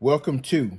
Welcome to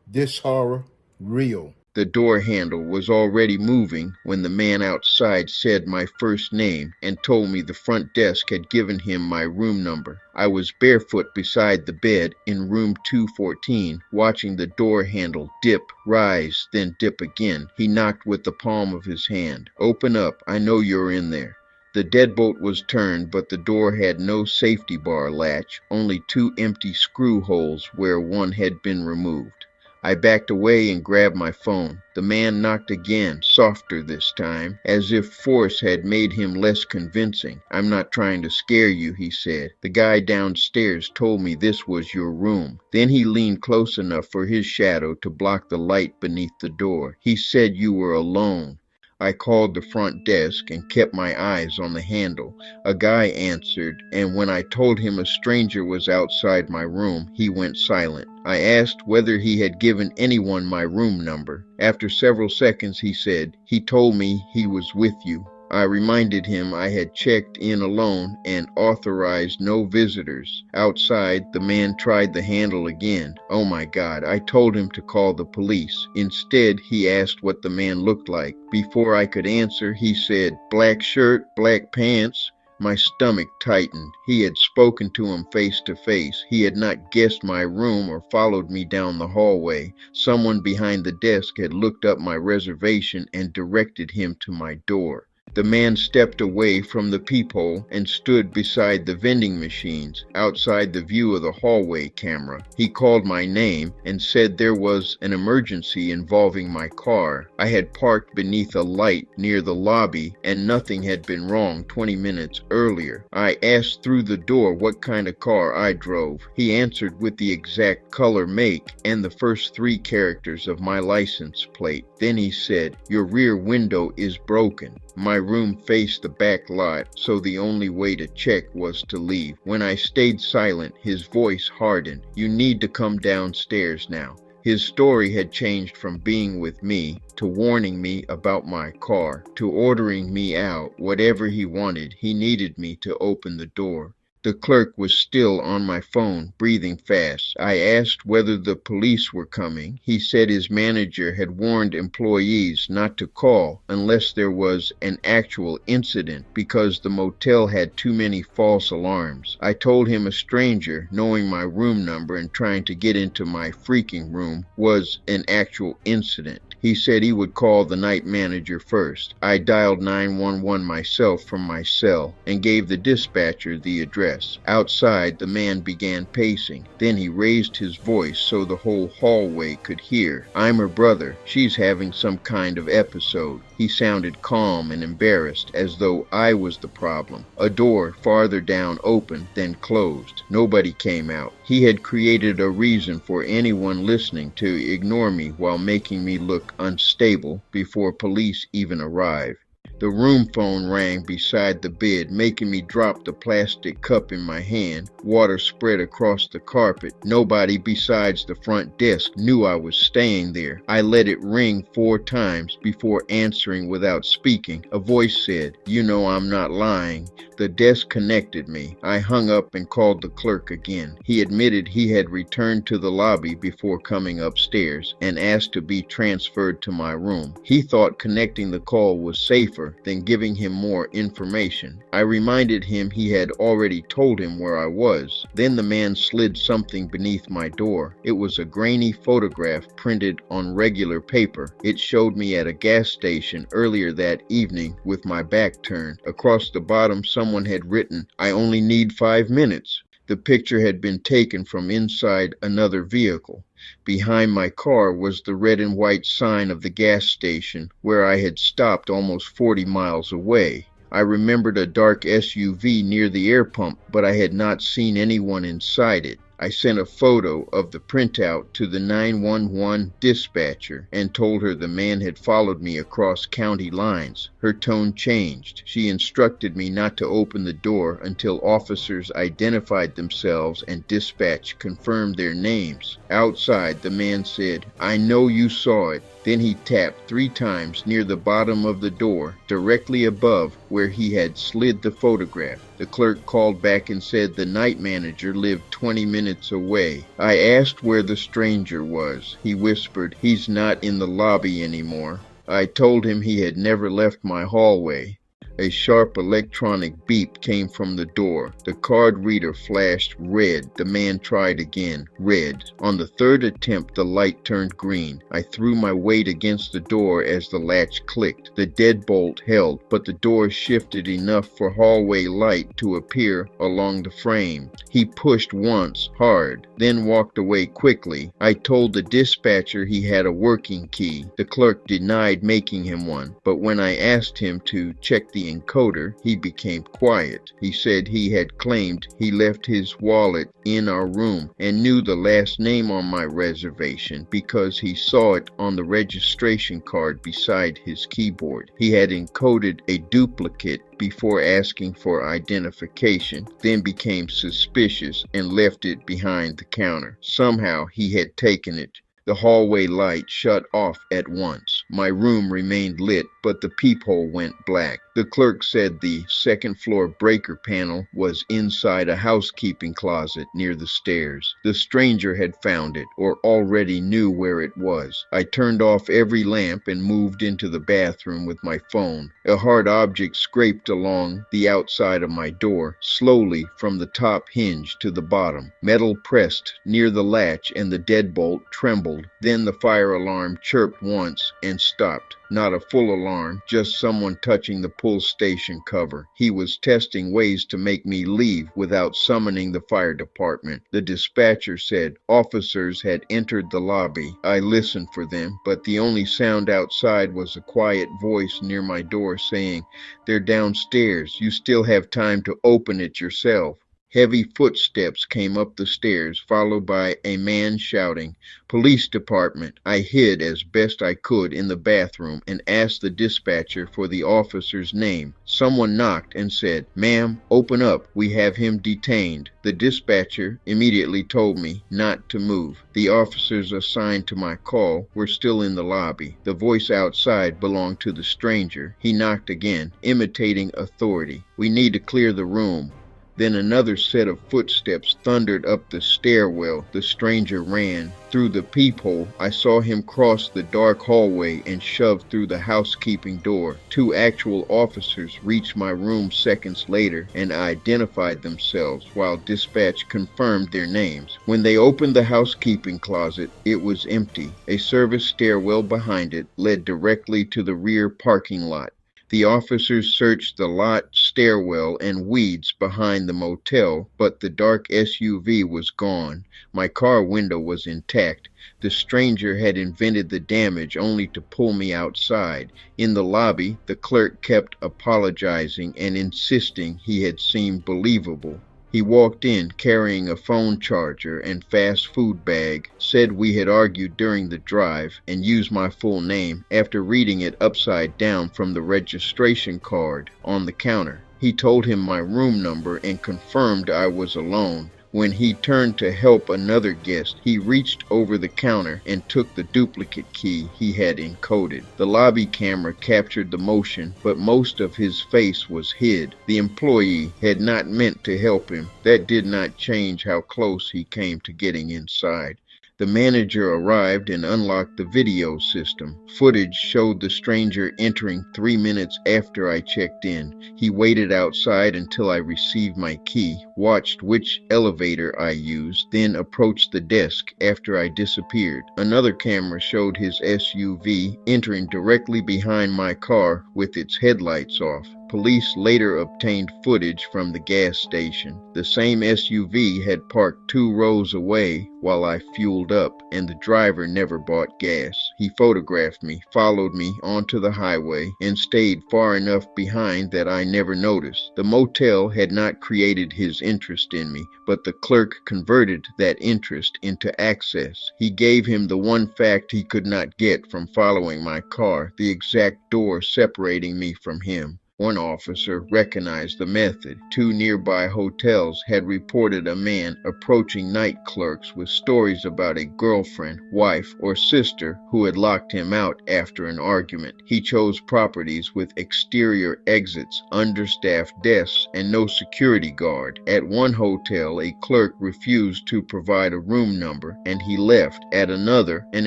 This Horror Real. The door handle was already moving when the man outside said my first name and told me the front desk had given him my room number. I was barefoot beside the bed in room 214, watching the door handle dip, rise, then dip again. He knocked with the palm of his hand. "Open up, I know you're in there." The deadbolt was turned, but the door had no safety bar latch, only two empty screw holes where one had been removed. I backed away and grabbed my phone. The man knocked again, softer this time, as if force had made him less convincing. "I'm not trying to scare you," he said. "The guy downstairs told me this was your room." Then he leaned close enough for his shadow to block the light beneath the door. "He said you were alone." I called the front desk and kept my eyes on the handle. A guy answered, and when I told him a stranger was outside my room, he went silent. I asked whether he had given anyone my room number. After several seconds, he said, "He told me he was with you." I reminded him I had checked in alone and authorized no visitors. Outside, the man tried the handle again. Oh my God, I told him to call the police. Instead, he asked what the man looked like. Before I could answer, he said, "Black shirt, black pants." My stomach tightened. He had spoken to him face to face. He had not guessed my room or followed me down the hallway. Someone behind the desk had looked up my reservation and directed him to my door. The man stepped away from the peephole and stood beside the vending machines, outside the view of the hallway camera. He called my name and said there was an emergency involving my car. I had parked beneath a light near the lobby and nothing had been wrong 20 minutes earlier. I asked through the door what kind of car I drove. He answered with the exact color, make, and the first three characters of my license plate. Then he said, "Your rear window is broken." My room faced the back lot, so the only way to check was to leave. When I stayed silent, his voice hardened. "You need to come downstairs now." His story had changed from being with me to warning me about my car, to ordering me out. Whatever he wanted, he needed me to open the door. The clerk was still on my phone, breathing fast. I asked whether the police were coming. He said his manager had warned employees not to call unless there was an actual incident because the motel had too many false alarms. I told him a stranger, knowing my room number and trying to get into my freaking room, was an actual incident. He said he would call the night manager first. I dialed 911 myself from my cell and gave the dispatcher the address. Outside, the man began pacing. Then he raised his voice so the whole hallway could hear. "I'm her brother. She's having some kind of episode." He sounded calm and embarrassed, as though I was the problem. A door farther down opened, then closed. Nobody came out. He had created a reason for anyone listening to ignore me while making me look unstable before police even arrived. The room phone rang beside the bed, making me drop the plastic cup in my hand. Water spread across the carpet. Nobody besides the front desk knew I was staying there. I let it ring 4 times before answering without speaking. A voice said, "You know I'm not lying." The desk connected me. I hung up and called the clerk again. He admitted he had returned to the lobby before coming upstairs and asked to be transferred to my room. He thought connecting the call was safer than giving him more information. I reminded him he had already told him where I was. Then the man slid something beneath my door. It was a grainy photograph printed on regular paper. It showed me at a gas station earlier that evening with my back turned. Across the bottom, someone had written, "I only need 5 minutes." The picture had been taken from inside another vehicle. Behind my car was the red and white sign of the gas station where I had stopped almost 40 miles away. I remembered a dark SUV near the air pump, but I had not seen anyone inside it. I sent a photo of the printout to the 911 dispatcher and told her the man had followed me across county lines. Her tone changed. She instructed me not to open the door until officers identified themselves and dispatch confirmed their names. Outside, the man said, "I know you saw it." Then he tapped 3 times near the bottom of the door, directly above where he had slid the photograph. The clerk called back and said the night manager lived 20 minutes away. I asked where the stranger was. He whispered, "He's not in the lobby anymore." I told him he had never left my hallway. A sharp electronic beep came from the door. The card reader flashed red. The man tried again. Red. On the third attempt, the light turned green. I threw my weight against the door as the latch clicked. The deadbolt held, but the door shifted enough for hallway light to appear along the frame. He pushed once, hard, then walked away quickly. I told the dispatcher he had a working key. The clerk denied making him one, but when I asked him to check the encoder, he became quiet. He said he had claimed he left his wallet in our room and knew the last name on my reservation because he saw it on the registration card beside his keyboard. He had encoded a duplicate before asking for identification, then became suspicious and left it behind the counter. Somehow he had taken it. The hallway light shut off at once. My room remained lit, but the peephole went black. The clerk said the second-floor breaker panel was inside a housekeeping closet near the stairs. The stranger had found it, or already knew where it was. I turned off every lamp and moved into the bathroom with my phone. A hard object scraped along the outside of my door, slowly from the top hinge to the bottom. Metal pressed near the latch and the deadbolt trembled. Then the fire alarm chirped once and stopped. Not a full alarm, just someone touching the pull station cover. He was testing ways to make me leave without summoning the fire department. The dispatcher said officers had entered the lobby. I listened for them, but the only sound outside was a quiet voice near my door saying, "They're downstairs. You still have time to open it yourself." Heavy footsteps came up the stairs, followed by a man shouting, "Police department." I hid as best I could in the bathroom and asked the dispatcher for the officer's name. Someone knocked and said, "Ma'am, open up. We have him detained." The dispatcher immediately told me not to move. The officers assigned to my call were still in the lobby. The voice outside belonged to the stranger. He knocked again, imitating authority. "We need to clear the room." Then another set of footsteps thundered up the stairwell. The stranger ran. Through the peephole, I saw him cross the dark hallway and shove through the housekeeping door. Two actual officers reached my room seconds later and identified themselves, while dispatch confirmed their names. When they opened the housekeeping closet, it was empty. A service stairwell behind it led directly to the rear parking lot. The officers searched the lot, stairwell, and weeds behind the motel, but the dark SUV was gone. My car window was intact. The stranger had invented the damage only to pull me outside. In the lobby, the clerk kept apologizing and insisting he had seemed believable. He walked in carrying a phone charger and fast food bag, said we had argued during the drive, and used my full name after reading it upside down from the registration card on the counter. He told him my room number and confirmed I was alone. When he turned to help another guest, he reached over the counter and took the duplicate key he had encoded. The lobby camera captured the motion, but most of his face was hid. The employee had not meant to help him. That did not change how close he came to getting inside. The manager arrived and unlocked the video system. Footage showed the stranger entering 3 minutes after I checked in. He waited outside until I received my key, watched which elevator I used, then approached the desk after I disappeared. Another camera showed his SUV entering directly behind my car with its headlights off. Police later obtained footage from the gas station. The same SUV had parked 2 rows away while I fueled up, and the driver never bought gas. He photographed me, followed me onto the highway, and stayed far enough behind that I never noticed. The motel had not created his interest in me, but the clerk converted that interest into access. He gave him the one fact he could not get from following my car, the exact door separating me from him. One officer recognized the method. 2 nearby hotels had reported a man approaching night clerks with stories about a girlfriend, wife, or sister who had locked him out after an argument. He chose properties with exterior exits, understaffed desks, and no security guard. At one hotel, a clerk refused to provide a room number, and he left. At another, an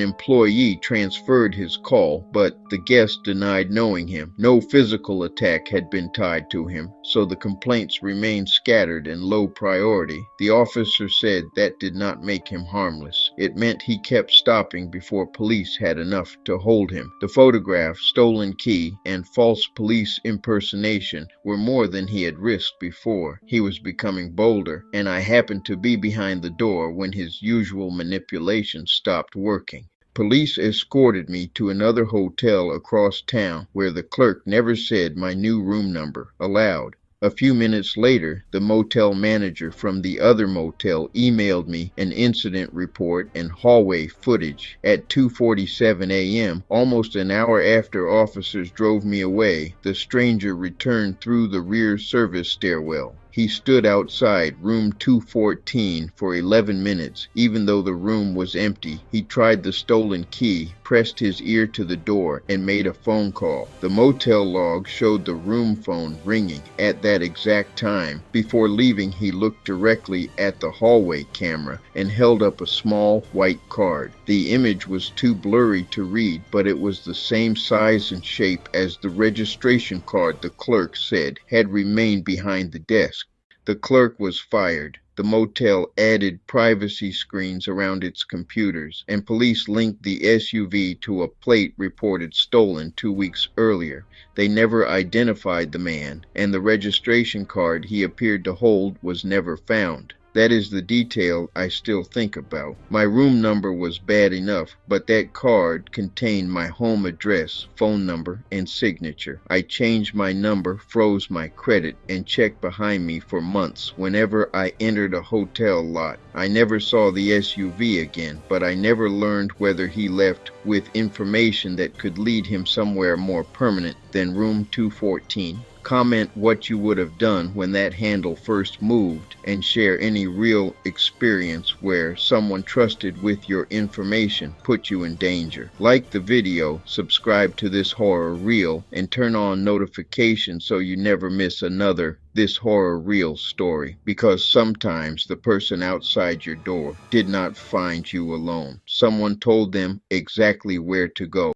employee transferred his call, but the guest denied knowing him. No physical attack had been tied to him, so the complaints remained scattered and low priority. The officer said that did not make him harmless. It meant he kept stopping before police had enough to hold him. The photograph, stolen key, and false police impersonation were more than he had risked before. He was becoming bolder, and I happened to be behind the door when his usual manipulation stopped working. Police escorted me to another hotel across town where the clerk never said my new room number aloud. A few minutes later, the motel manager from the other motel emailed me an incident report and hallway footage. At 2:47 a.m., almost an hour after officers drove me away, the stranger returned through the rear service stairwell. He stood outside room 214 for 11 minutes. Even though the room was empty, he tried the stolen key, pressed his ear to the door, and made a phone call. The motel log showed the room phone ringing at that exact time. Before leaving, he looked directly at the hallway camera and held up a small white card. The image was too blurry to read, but it was the same size and shape as the registration card the clerk said had remained behind the desk. The clerk was fired. The motel added privacy screens around its computers, and police linked the SUV to a plate reported stolen 2 weeks earlier. They never identified the man, and the registration card he appeared to hold was never found. That is the detail I still think about. My room number was bad enough, but that card contained my home address, phone number, and signature. I changed my number, froze my credit, and checked behind me for months whenever I entered a hotel lot. I never saw the SUV again, but I never learned whether he left with information that could lead him somewhere more permanent than room 214. Comment what you would have done when that handle first moved, and share any real experience where someone trusted with your information put you in danger. Like the video, subscribe to This Horror Reel, and turn on notifications so you never miss another This Horror Reel story, because sometimes the person outside your door did not find you alone. Someone told them exactly where to go.